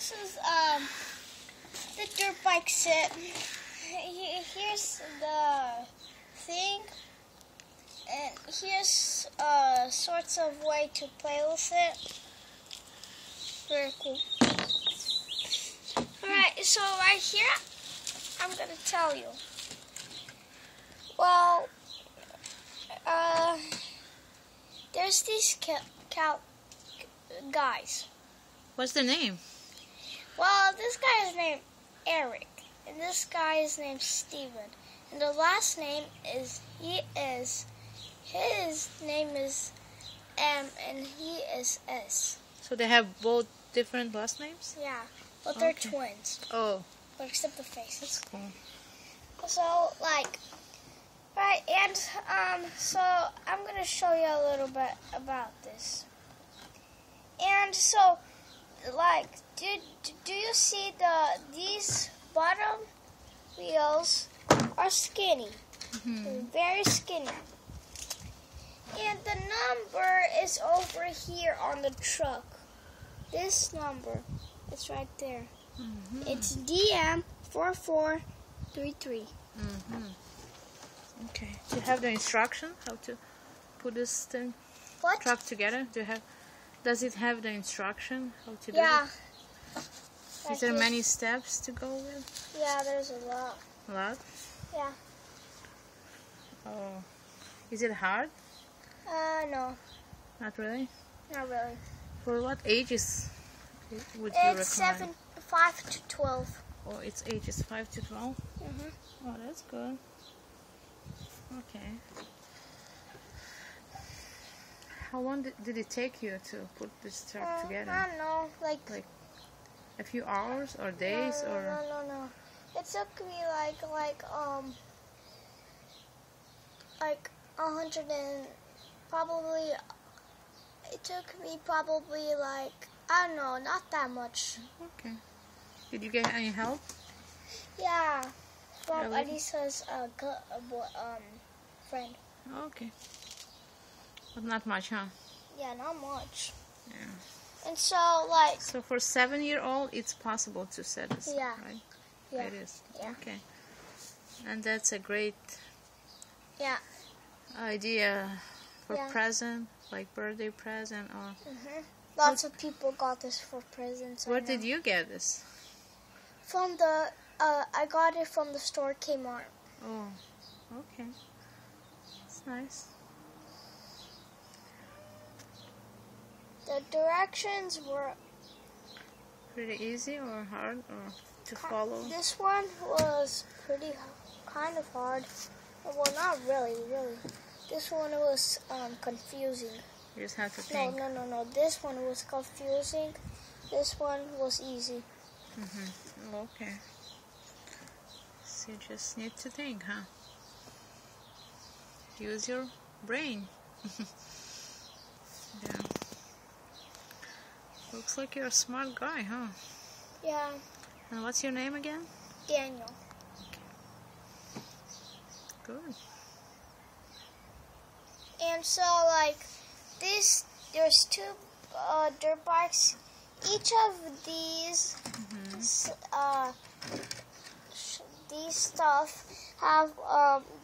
this is the dirt bike set. Here's the thing, and here's sorts of way to play with it. Very cool. Alright, so right here, I'm gonna tell you. Well, there's these guys. What's the name? Well, this guy is named Eric, and this guy is named Steven. And the last name is, his name is M, and he is S. So they have both different last names? Yeah, but they're Okay. twins. Oh, But except the faces. cool. So, like, right, and, so I'm going to show you a little bit about this. And so, like, do you see these bottom wheels are skinny, very skinny. And the number is over here on the truck. This number, it's right there. It's DM4433. Okay. Do you have the instruction how to put this thing What? truck together? Does it have the instruction how to do Yeah. it? Is there many steps to go with? Yeah, there's a lot. A lot? Yeah. Oh. Is it hard? No, Not really? not really. For what ages would you It's recommend? 5 to 12. Oh, it's ages 5 to 12? Mhm. Oh, that's good. Okay. How long did it take you to put this truck I together? don't know, like A few hours or days no, or? no. It took me like 100 and probably. It took me probably like, I don't know, not that much. Okay. Did you get any help? Yeah, from Really? Elisa's friend. Okay. But not much, huh? Yeah, not much. Yeah. And so like, So for 7-year-old, it's possible to set this, Yeah. right? yeah, It is. Yeah. Okay. And that's a great yeah. idea for Yeah. present, like birthday present, or Lots of people got this for presents. where did you get this? From the, I got it from the store Kmart. Oh, okay. It's nice. The directions were Pretty easy or hard or to follow? This one was kind of hard. Well, not really. This one was confusing. You just have to No, think. no. This one was confusing. This one was easy. Okay. So you just need to think, huh? Use your brain. Yeah. Looks like you're a smart guy, huh? Yeah, And what's your name again? Daniel. Good. And so, like, there's 2 dirt bikes. Each of these, these stuff have,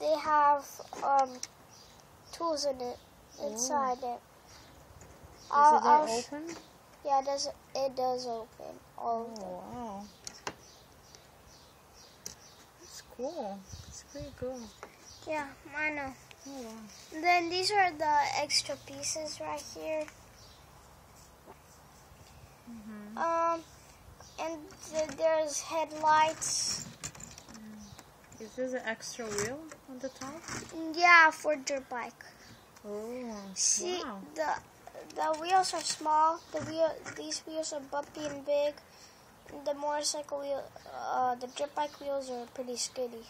they have tools in it, inside it. Is it open? Yeah, it does open, all of them. Oh, wow. It's cool. It's pretty cool. Yeah, I know. Oh, wow. And then these are the extra pieces right here. And there's headlights. Is this an extra wheel on the top? Yeah, for dirt bike. Oh, See, wow. the wheels are small. These wheels are bumpy and big. The motorcycle wheel, the dirt bike wheels are pretty skinny.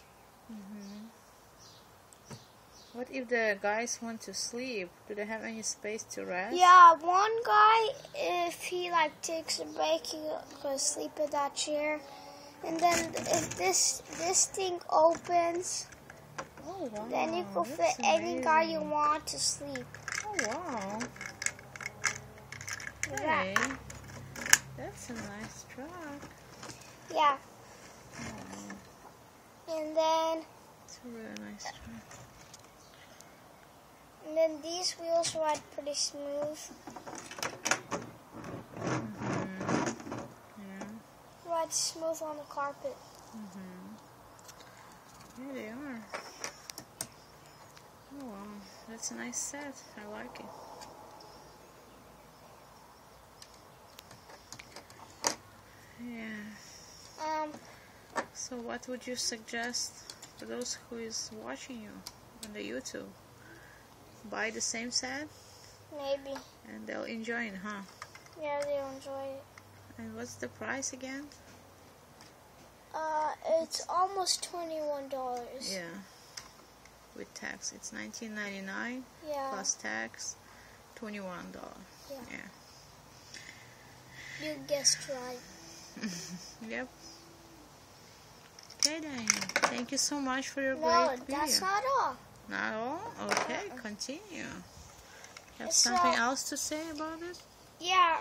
What if the guys want to sleep? Do they have any space to rest? Yeah, one guy, if he like takes a break, he could sleep in that chair. And then if this thing opens, Oh, wow. then you can fit That's any guy you amazing. want to sleep. Oh, wow. Yeah. Hey, that's a nice truck. Yeah. Oh, And then it's a really nice truck. And then these wheels ride pretty smooth. Yeah. Ride smooth on the carpet. Yeah, they are. Oh, wow. That's a nice set. I like it. Yeah. So what would you suggest to those who is watching you on the YouTube? Buy the same set Maybe. and they'll enjoy it, huh? Yeah, they'll enjoy it. And what's the price again? It's almost $21. Yeah. With tax, it's $19.99 Yeah. plus tax, $21. Yeah. Yeah. You guessed right. Yep. Okay, then. Thank you so much for your No, great video. that's not all. Not all? Okay, continue. Have So- something else to say about this? Yeah.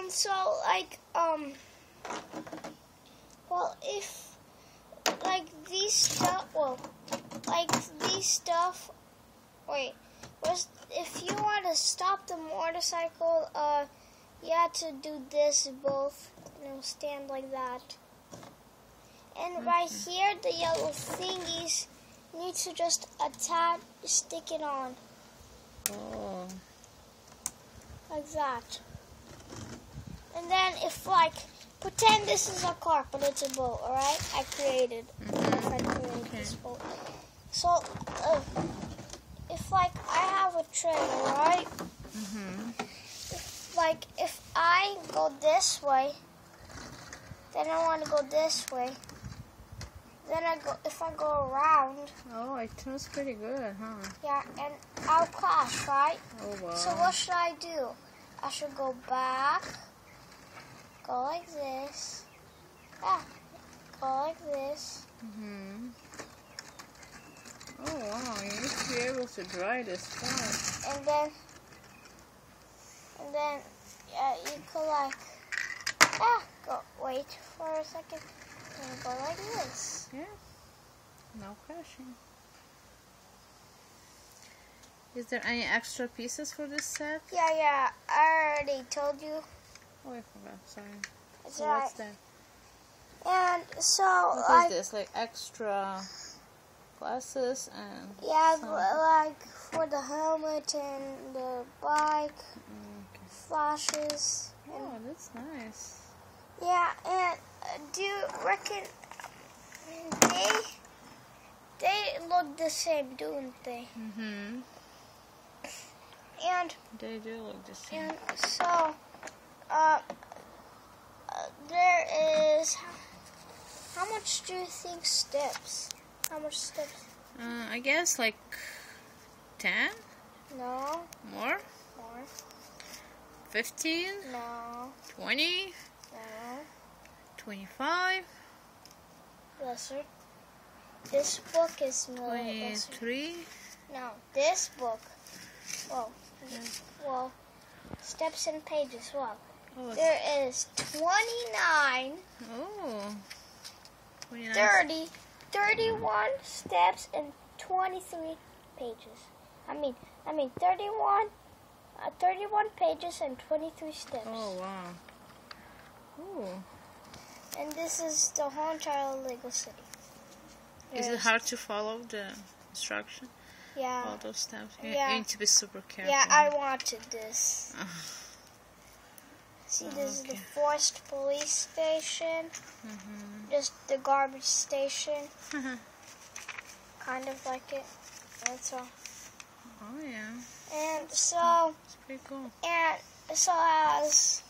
So like well, if like these stuff, wait, if you want to stop the motorcycle, you have to do this both, stand like that. And right here, the yellow thingies, you need to just stick it on, Oh. like that. And then pretend this is a car, but it's a boat, alright? I created this boat. So, if I have a trailer, right? If I go this way, then I want to go this way. Then if I go around. Oh, it turns pretty good, huh? Yeah, and I'll crash, right? Oh, wow. So what should I do? I should go back, go like this. Yeah, go like this. Oh, wow. You need to be able to drive this fast. And then you could wait for a second and go like this. Yeah. No crashing. Is there any extra pieces for this set? Yeah, I already told you. Oh, I forgot. Sorry. It's So right. what's that? And so What is this? Like extra glasses and like for the helmet and the bike, flashes. Oh, that's nice. Yeah, and do you reckon they look the same, don't they? And They do look the same. and so there is, how much do you think steps? How much steps? I guess like 10? No. More? More. 15? No. 20? No. 25? Lesser. This book is more lesser. 23? No, this book. Well, steps and pages. Well, Oh, there is 29, oh. 29. 30, 31 steps and 23 pages. I mean 31 pages and 23 steps. Oh, wow. Ooh. And this is the whole entire Lego City. Is it hard to follow the instruction? Yeah. All those steps? You Yeah. need to be super careful. Yeah, I wanted this. Oh. See, this is the Okay. Forest Police Station. Just the garbage station. Kind of like it. That's all. Oh, yeah. And so, It's pretty cool. has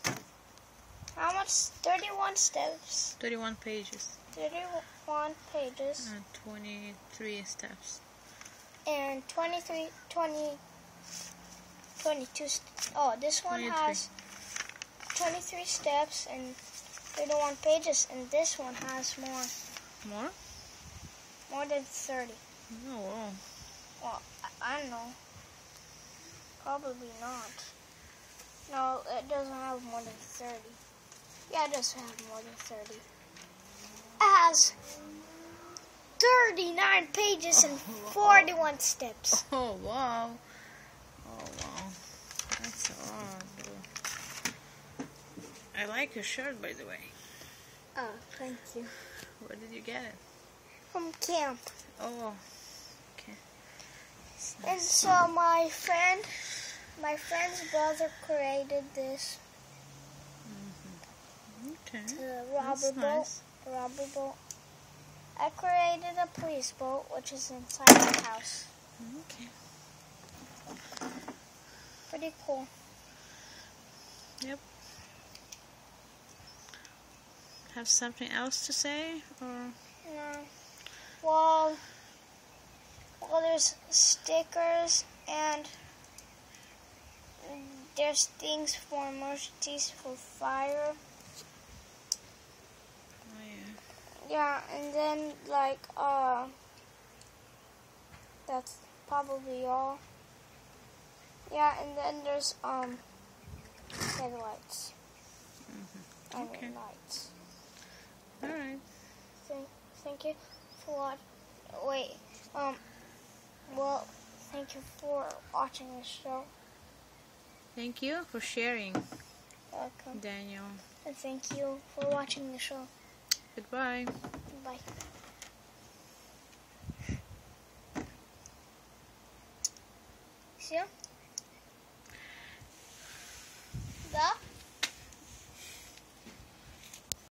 how much? 31 steps. 31 pages 31 pages. and 23 steps. And 22. Oh, this one 23. has 23 steps and 31 pages, and this one has More? more than 30. Oh, wow. Well, I don't know. Probably not. No, it doesn't have more than 30. Yeah, it does have more than 30. It has 39 pages and 41 steps. Oh, wow. Oh, wow. That's odd. I like your shirt, by the way. Oh, thank you. Where did you get it? From camp. Oh, okay. That's And nice. so my friend's brother created this. Okay. The That's robber boat. nice. The robber boat. I created a police boat, which is inside the house. Okay. Pretty cool. Yep. Have something else to say? Or No. Well, there's stickers and there's things for emergencies for fire. oh yeah. Yeah, and then that's probably all. Yeah, and then there's headlights. I Okay. mean lights. All right. Thank you for well, thank you for watching the show. Thank you for sharing, Welcome. Daniel. And thank you for watching the show. Goodbye. Bye. See ya?